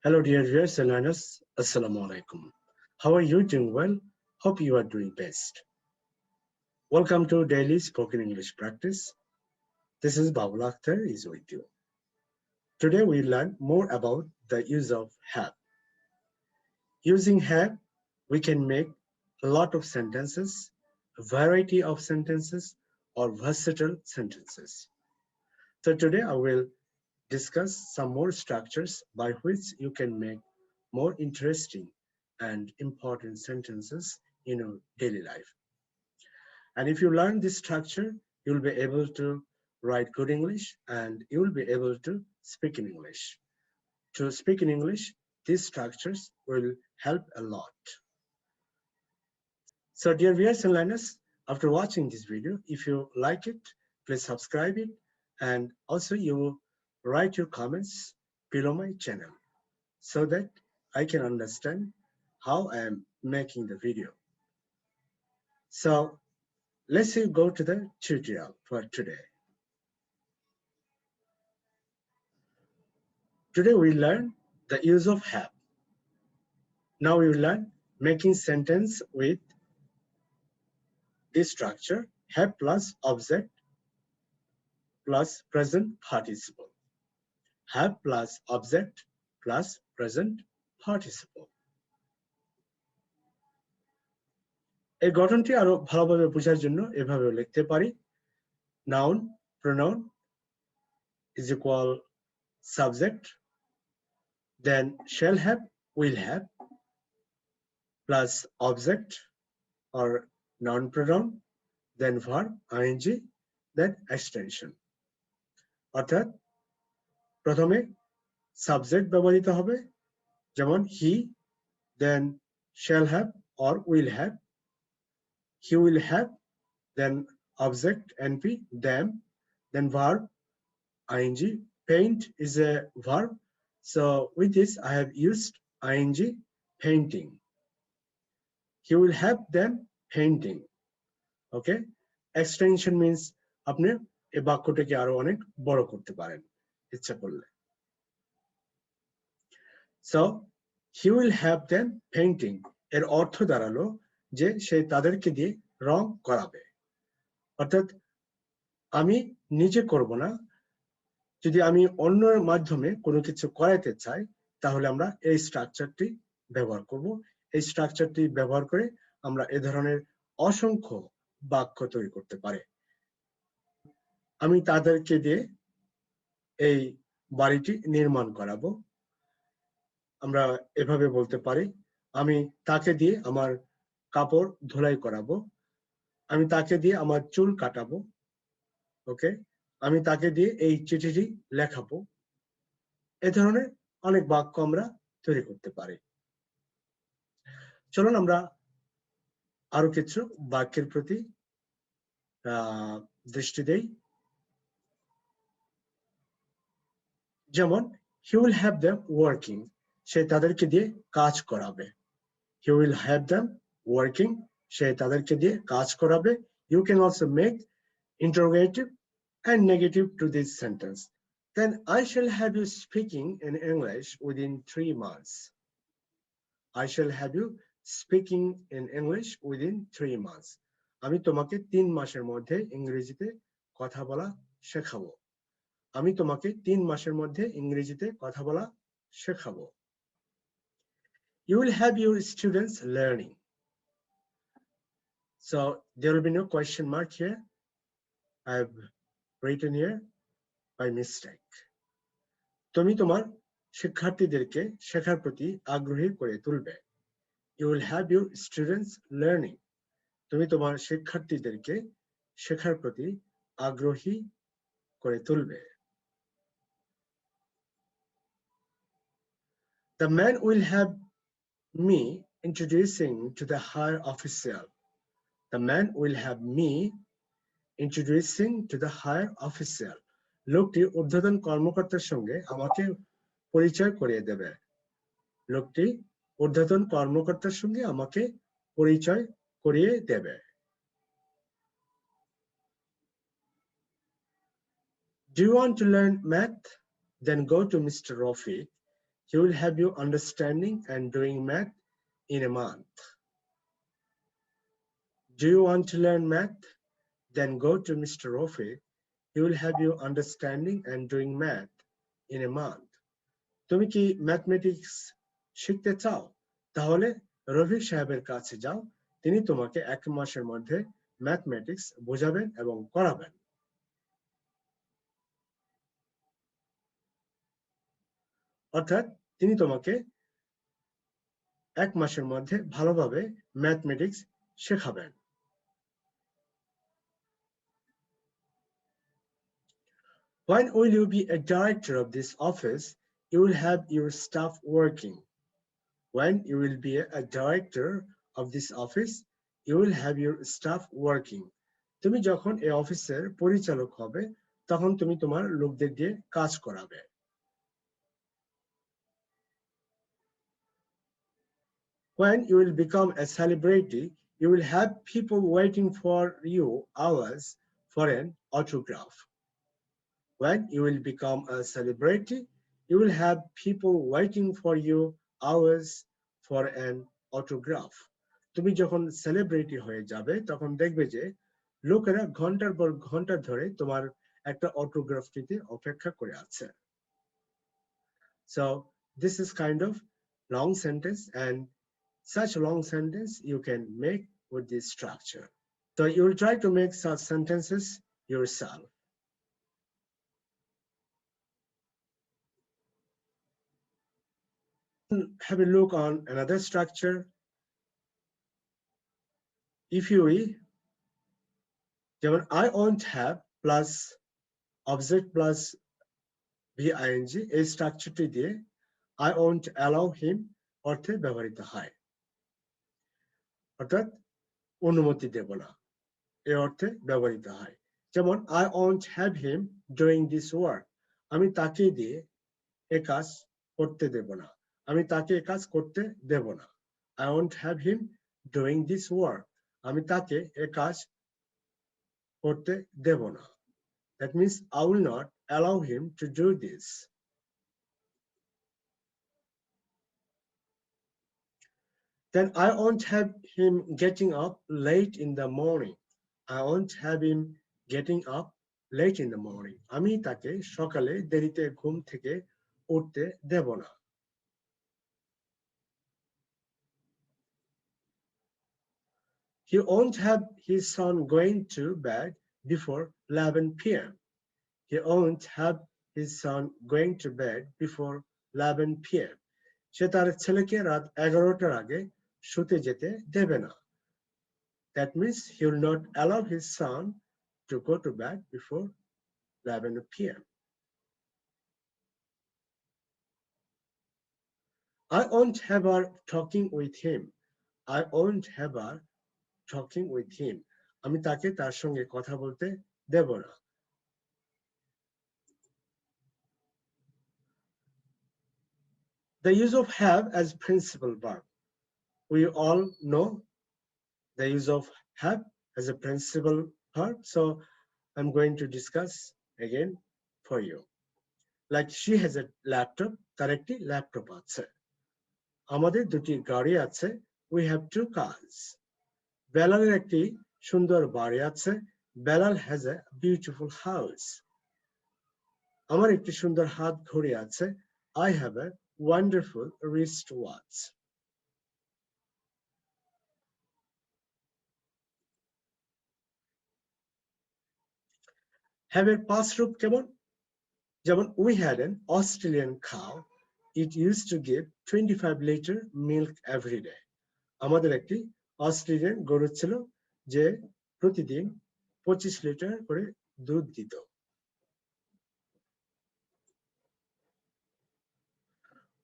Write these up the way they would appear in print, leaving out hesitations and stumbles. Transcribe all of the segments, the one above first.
Hello, dear viewers and learners. Assalamu alaikum. How are you doing well? Hope you are doing best. Welcome to Daily Spoken English Practice. This is Babul Akhtar is with you. Today we learn more about the use of have. Using have, we can make a lot of sentences, a variety of sentences, or versatile sentences. So today I will discuss some more structures by which you can make more interesting and important sentences in your daily life. And if you learn this structure, you'll be able to write good English and you'll be able to speak in English. To speak in English, these structures will help a lot. So dear viewers and learners, after watching this video, if you like it, please subscribe it, and also you write your comments below my channel so that I can understand how I am making the video. So let's go to the tutorial for today. Today we learn the use of have. Now we learn making sentence with this structure, have plus object plus present participle. Have plus object plus present participle. এই গঠনটি আরো ভালোভাবে বোঝার জন্য এভাবে লিখতে পারি noun pronoun is equal subject, then shall have, will have plus object or noun pronoun, then verb ing, then extension. অর্থাৎ প্রথমে সাবজেক্ট ব্যবহৃত হবে যেমন he, then shall have or will have, he will have, then object np, them, then verb ing. Paint is a verb, so with this I have used ing, painting. He will have them painting. Okay, extension means আপনি এই বাক্যটাকে আরো অনেক বড় করতে পারেন ইচ্ছা করলে। So he will have them painting এর অর্থ দাঁড়ালো যে সে তাদেরকে দিয়ে রং করাবে। অর্থাৎ আমি নিজে করব না, যদি আমি অন্যের মাধ্যমে কোনো কিছু করাইতে চাই তাহলে আমরা এই স্ট্রাকচারটি ব্যবহার করব। এই স্ট্রাকচারটি ব্যবহার করে আমরা এই ধরনের অসংখ্য বাক্য তৈরি করতে পারি। আমি তাদেরকে দিয়ে এই বাড়িটি নির্মাণ করাবো। আমরা এভাবে বলতে পারি আমি তাকে দিয়ে আমার কাপড় ধুলাই করাবো, আমি তাকে দিয়ে আমার চুল কাটাবো। ওকে, আমি তাকে দিয়ে এই চিঠিটি লেখাবো। এ ধরনের অনেক বাক্য আমরা তৈরি করতে পারি। চলুন আমরা আরো কিছু বাক্যের প্রতি দৃষ্টি দেই। যেমন he will have them working, সে তাদেরকে দিয়ে কাজ করাবে। he will have them working, সে তাদেরকে দিয়ে কাজ করাবে। You can also make interrogative and negative to this sentence. Then I shall have you speaking in English within 3 months. I shall have you speaking in English within 3 months. আমি তোমাকে 3 মাসের মধ্যে ইংরেজিতে কথা বলা শেখাবো। আমি তোমাকে 3 মাসের মধ্যে ইংরেজিতে কথা বলা শেখাবো। You will have your students learning. So there will be no question mark here. I have written here by mistake. তুমি তোমার শিক্ষার্থীদেরকে শেখার প্রতি আগ্রহী করে তুলবে। You will have your students learning. তুমি তোমার শিক্ষার্থীদেরকে শেখার প্রতি আগ্রহী করে তুলবে। The man will have me introducing to the higher official. The man will have me introducing to the higher official. লোকটি ঊর্ধ্বতন কর্মকর্তার সঙ্গে আমাকে পরিচয় করিয়ে দেবে। লোকটি ঊর্ধ্বতন কর্মকর্তার সঙ্গে আমাকে পরিচয় করিয়ে দেবে। Do you want to learn math? Then go to Mr. Rafiq. he will have you understanding and doing math in a month. Do you want to learn math? Then go to Mr. Rafiq. He will have you understanding and doing math in a month. তুমি কি mathematics শিখতে চাও? তাহলে রফিক সাহেবের কাছে যাও, তিনি তোমাকে 1 মাসের মধ্যে ম্যাথমেটিক্স বোঝাবেন এবং করাবেন। অর্থাৎ তিনি তোমাকে 1 মাসের মধ্যে ভালোভাবে mathematics শেখাবেন। When will you be a director of this office? You will have your staff working. When you will be a director of this office, you will have your staff working. তুমি যখন এই অফিসের পরিচালক হবে, তখন তুমি তোমার লোকদের দিয়ে কাজ করাবে। When you will become a celebrity, you will have people waiting for you hours for an autograph. When you will become a celebrity, you will have people waiting for you hours for an autograph. তুমি যখন celebrity হয়ে যাবে, তখন দেখবে যে লোকেরা ঘন্টার পর ঘন্টা ধরে তোমার একটা অটোগ্রাফ নিতে অপেক্ষা করে আছে। So this is kind of long sentence, and such long sentence you can make with this structure. So you will try to make such sentences yourself. Have a look on another structure. If you will, যেমন I won't have plus object plus ving, এই স্ট্রাকচারটি দিয়ে I won't allow him অর্থে ব্যবহৃত হয়, অর্থাৎ অনুমতি দেব না এই অর্থে ব্যবহৃত হয়। যেমন I won't have him doing this work, আমি তাকে দিয়ে এ কাজ করতে দেব না, আমি তাকে এ কাজ করতে দেব না। I won't have him doing this work, আমি তাকে এ কাজ করতে দেব না। That means I will not allow him to do this. Then I won't have him getting up late in the morning. I won't have him getting up late in the morning. আমি তাকে সকালে দেরিতে ঘুম থেকে উঠতে দেব না। He won't have his son going to bed before 11 p.m. He won't have his son going to bed before 11 p.m. সে তার ছেলেকে রাত 11টার আগে শুতে যেতে দেবে না। That means he will not allow his son to go to bed before 11 p.m. I won't have her talking with him. I won't have her talking with him. আমি তাকে তার সঙ্গে কথা বলতে দেব না। The use of have as principal verb. We all know the use of have as a principal verb, so I'm going to discuss again for you. Like she has a laptop, তার একটি laptop আছে। আমাদের দুটি গাড়ি আছে, we have 2 cars. বেলালের একটি সুন্দর বাড়ি আছে, Belal has a beautiful house. আমার একটি সুন্দর হাত ঘড়ি আছে, I have a wonderful wristwatch. Have এর past রূপ কেমন? যেমন we had an Australian cow. It used to give 25 liter milk every day. আমাদের একটি অস্ট্রেলিয়ান গরু ছিল যে প্রতিদিন 25 লিটার করে দুধ দিত।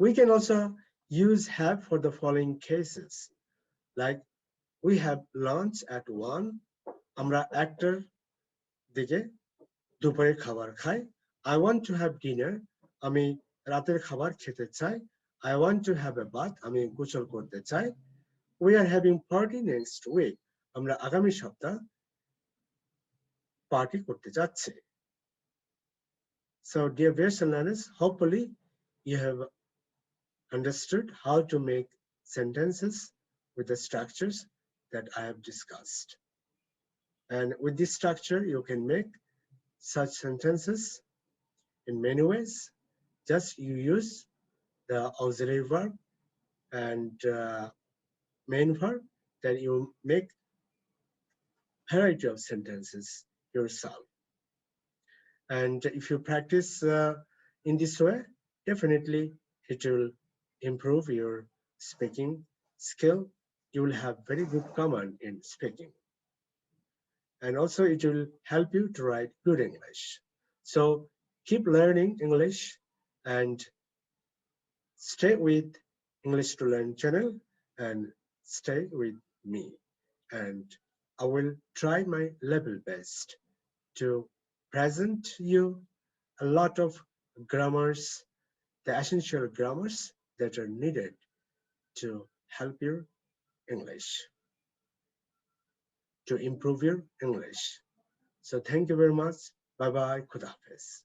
We can also use have for the following cases, like we have lunch at 1. আমরা 1টার দিকে দুপুরের খাবার খাই। I want to have dinner. আমি রাতের খাবার খেতে চাই। I want to have a bath. আমি গোসল করতে চাই। We are having party next week. আমরা আগামী সপ্তাহ পার্টি করতে যাচ্ছি। So dear viewers and learners, hopefully you have understood how to make sentences with the structures that I have discussed. And with this structure, you can make such sentences in many ways. Just you use the auxiliary verb and main verb, then you make variety of sentences yourself. And if you practice in this way, definitely it will improve your speaking skill. You will have very good command in speaking. And also it will help you to write good English. So keep learning English and stay with English to Learn channel and stay with me. And I will try my level best to present you a lot of grammars, the essential grammars that are needed to help your English, to improve your English. So thank you very much. Bye bye. Khuda Hafiz.